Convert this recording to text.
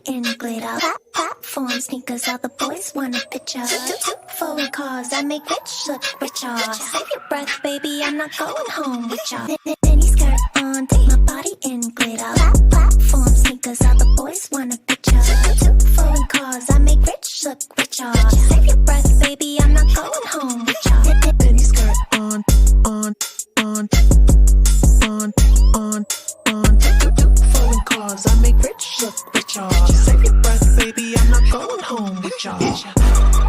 in glitter. Platform sneakers, all the boys want a picture. Foreign cars, I make rich look richer. Save your breath, baby, I'm not going home with ya. Mini skirt on, take my body in glitter. Platform sneakers, all the boys want a picture. Foreign cars, I make rich look richer. Save your breath, baby, I'm not going home with ya. Mini skirt on. Foreign cars, I make rich look richer. Save your breath, baby, I'm not going home with ya.